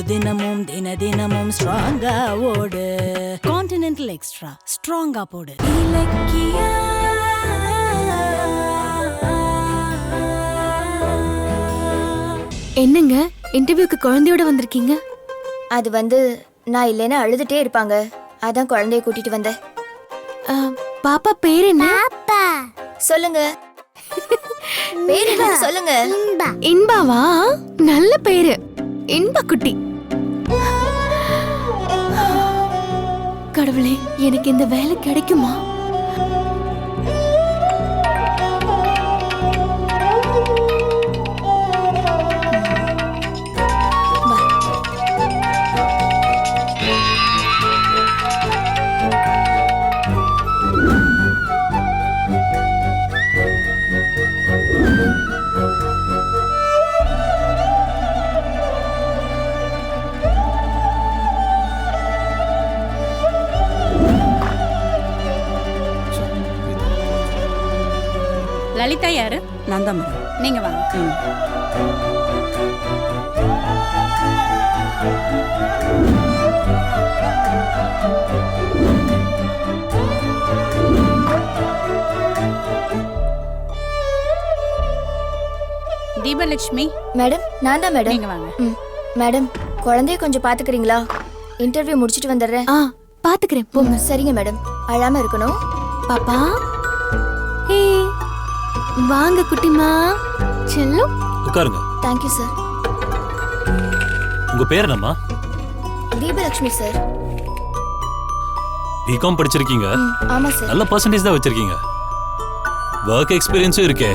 தினமும் தினமும் ஸ்ட்ராங்கா ஓடு. கான்டினென்டல் எக்ஸ்ட்ரா ஸ்ட்ராங்கா போடு. இலக்கியா என்னங்க இன்டர்வியூக்கு குழந்தையோட வந்திருக்கீங்க? அது நான் இல்லைன்னா அழுதுட்டே இருப்பாங்க, அதான் குழந்தைய கூட்டிட்டு வந்தேன். பாப்பா பேர் என்ன? சொல்லுங்க. பேர் என்ன சொல்லுங்க. இன்பாவா? நல்ல பேரு, இன்பா குட்டி. கடவுளே, எனக்கு இந்த வேலை கிடைக்குமா? லலிதா யாரு? நான் தான் மேடம். நீங்க வாங்க. தீபலட்சுமி மேடம், நான் தான் மேடம். நீங்க வாங்க. மேடம், குழந்தைய கொஞ்சம் பாத்துக்கிறீங்களா? இன்டர்வியூ முடிச்சிட்டு வந்துடுறேன். பாத்துக்கிறேன், போங்க. சரிங்க மேடம், அழாம இருக்கணும். பாப்பா, ஏய் வாங்க குட்டிமா, செல்லம். உட்காருங்க. Thank you sir. உங்க பேர் என்னம்மா? தீபலட்சுமி சார். பிகாம் படிச்சிருக்கீங்க. ஆமா சார். நல்ல பர்சன்டேஜ் தான் வச்சிருக்கீங்க. வொர்க் எக்ஸ்பீரியன்ஸும் இருக்கே.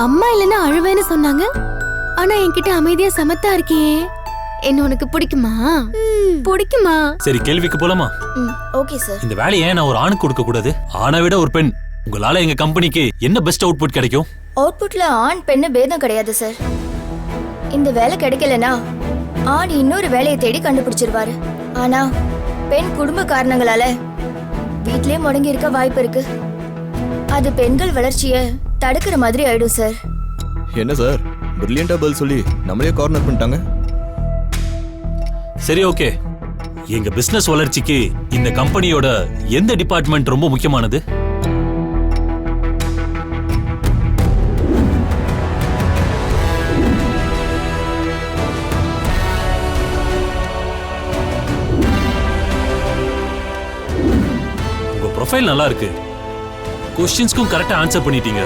அம்மா இல்லைன்னா அழுவேன்னு சொன்னாங்க, ஆனா என்கிட்ட அமைதியா சமத்தா இருக்கியே. என்ன உனக்கு பிடிக்குமா? பிடிக்குமா? சரி, கேள்விக்கு போலாமா? Okay sir. இந்த வேலையை நான் ஒரு ஆணுக்கு கொடுக்க கூடாது? ஆணை விட ஒரு பெண், உங்களால எங்க கம்பெனிக்கு என்ன பெஸ்ட் அவுட்புட் கிடைக்கும்? அவுட்புட்ல ஆண் பெண்ணு பேதம் கிடையாது சார். இந்த வேலை கிடைக்கலனா ஆண் இன்னொரு வேலையை தேடி கண்டுபிடிச்சிருவாரு. ஆனா பெண் குடும்ப காரணங்களால வீட்லயே முடங்கி இருக்க வாய்ப்பு இருக்கு. அது பெண்கள் வளர்ச்சிய தடுக்கிற மாதிரி ஆயிடும் சார். என்ன சார், பிரில்லியண்டா பதில் சொல்லி நம்மளே கார்னர் பண்ணிட்டாங்க. சரி, ஓகே. எங்க பிசினஸ் வளர்ச்சிக்கு இந்த கம்பெனியோட எந்த டிபார்ட்மெண்ட் ரொம்ப முக்கியமானது? உங்க ப்ரொஃபைல் நல்லா இருக்கு. क्वेश्चंसக்கும் கரெக்ட்டா ஆன்சர் பண்ணிட்டீங்க.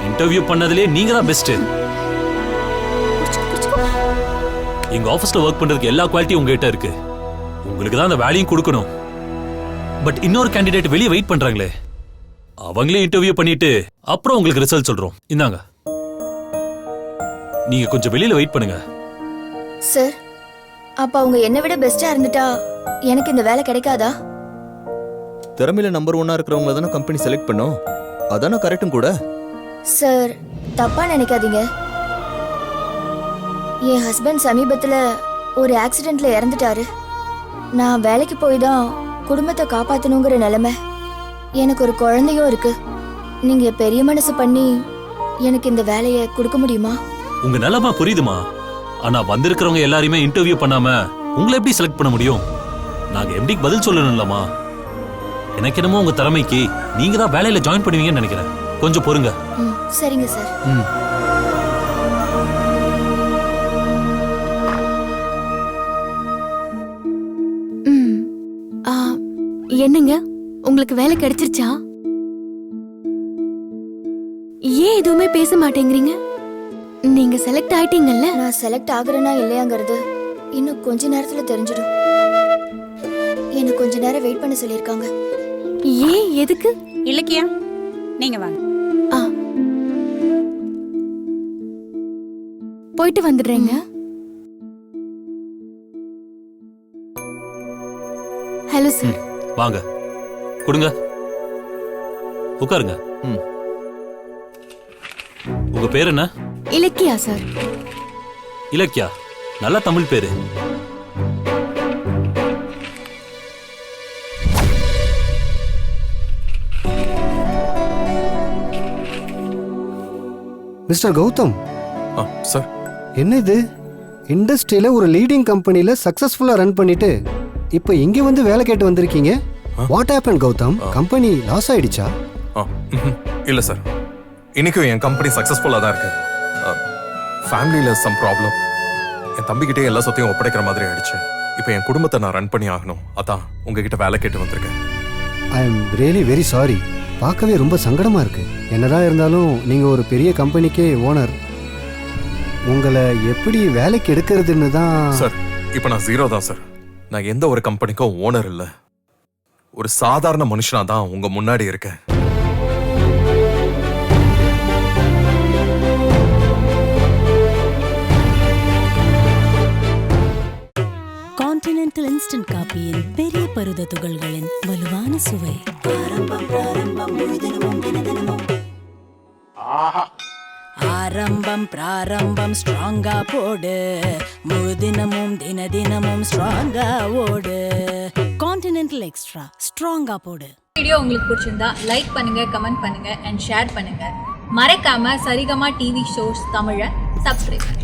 இன்டர்வியூ பண்ணதுலயே நீங்க தான் பெஸ்ட். எங்க ஆபீஸ்ல வர்க் பண்றதுக்கு எல்லா குவாலிட்டியும் உங்ககிட்ட இருக்கு. உங்களுக்கு தான் அந்த வேலையும் கொடுக்கணும். பட் இன்னொரு கேண்டிடேட் வெளியே வெயிட் பண்றாங்களே, அவங்களே இன்டர்வியூ பண்ணிட்டு அப்புறம் உங்களுக்கு ரிசல்ட் சொல்றோம். இந்தாங்க, நீங்க கொஞ்சம் வெளியில வெயிட் பண்ணுங்க. சார், அப்ப அவங்க என்ன விட பெஸ்டா இருந்துட்டா எனக்கு இந்த வேலை கிடைக்காதா? திறமையில நம்பர் 1 இருக்கிறவங்க தானே கம்பெனி செலக்ட் பண்ணோம். அதானே கரெக்டும் கூட. சார், தப்பா நினைக்காதீங்க. என் ஹஸ்பண்ட் சமீபத்துல ஒரு ஆக்சிடென்ட்ல இறந்துட்டாரு. நான் வேலைக்கு போய் தான் குடும்பத்தை காப்பாத்தணுங்கிற நிலைமை. எனக்கு ஒரு குழந்தையும் இருக்கு. நீங்க பெரிய மனசு பண்ணி எனக்கு இந்த வேலையை கொடுக்க முடியுமா? உங்க நிலைமை புரியுதுமா. ஆனா வந்திருக்கிறவங்க எல்லாரையுமே இன்டர்வியூ பண்ணாம உங்களை எப்படி செலக்ட் பண்ண முடியும்? நாங்க எப்படிக்கு பதில் சொல்லணும்லமா. எனக்கு என்னமோ உங்க திறமைக்கு நீங்க தான் வேலையில ஜாயின் பண்ணுவீங்கன்னு நினைக்கிறேன். கொஞ்சம் பொறுங்க. சரிங்க சார். என்னங்க, உங்களுக்கு வேலை கிடைச்சிருச்சா? ஏன் எதுவுமே பேச மாட்டேங்கிறீங்க? நீங்க செலக்ட் ஆயிட்டீங்கல்ல? நான் செலக்ட் ஆகுறேனா இல்லையாங்கிறது இன்னும் கொஞ்ச நேரத்துல தெரிஞ்சிடும். எனக்கு கொஞ்ச நேரம் வெயிட் பண்ண சொல்லியிருக்காங்க. ஏன், எதுக்கு? இலக்கியா, நீங்க வாங்க. போயிட்டு வந்துடுறேங்க. Hello sir. வாங்க, கொடுங்க, உட்காருங்க. உங்க பேர் என்ன? இலக்கியா சார். இலக்கியா, நல்ல தமிழ் பேரு. மிஸ்டர் கௌதம். சார், என்ன இது? இண்டஸ்ட்ரியில ஒரு லீடிங் கம்பெனில சக்சஸ்ஃபுல்லா ரன் பண்ணிட்டு இப்போ இங்க வந்து வேலை கேட்டு வந்திருக்கீங்க. What happen Gautham? Company loss ஆயிடுச்சா? இல்ல சார், இன்னைக்கும் என் கம்பெனி சக்சஸ்ஃபுல்லா தான் இருக்கு. ஃபேமிலியில சம் ப்ராப்ளம். என் தம்பிக்கிட்டே எல்லா சொத்தையும் ஒப்படைக்கிற மாதிரி ஆயிடுச்சு. இப்போ என் குடும்பத்தை நான் ரன் பண்ணி ஆகணும். அதான் உங்ககிட்ட வேலை கேட்டு வந்திருக்கேன். I am really very sorry. பார்க்கவே ரொம்ப சங்கடமா இருக்கு. என்னதான் இருந்தாலும் நீங்க ஒரு பெரிய கம்பெனிக்கே ஓனர். உங்களை எப்படி வேலைக்கு எடுக்கிறதுன்னு தான். சார், இப்போ நான் ஜீரோ தான் சார். நான் எந்த ஒரு கம்பெனிக்கும் ஓனர் இல்ல. ஒரு சாதாரண மனுஷனா தான் உங்க முன்னாடி இருக்கேன். கான்டினென்டல் இன்ஸ்டன்ட் காபியின் பெரிய பருத துகள்களின் வலுவான சுவை. ஆரம்பம் பிராரம்பம் ஸ்ட்ராங்கா போடு, முழு தினமும் தினமும் ஸ்ட்ராங்கா ஓடு. கான்டினென்டல் எக்ஸ்ட்ரா ஸ்ட்ராங்கா போடு. வீடியோ உங்களுக்கு பிடிச்சிருந்தா லைக் பண்ணுங்க, கமெண்ட் பண்ணுங்க அண்ட் ஷேர் பண்ணுங்க. மறக்காம சரிகமா டிவி ஷோஸ் தமிழை சப்ஸ்கிரைப் பண்ணுங்க.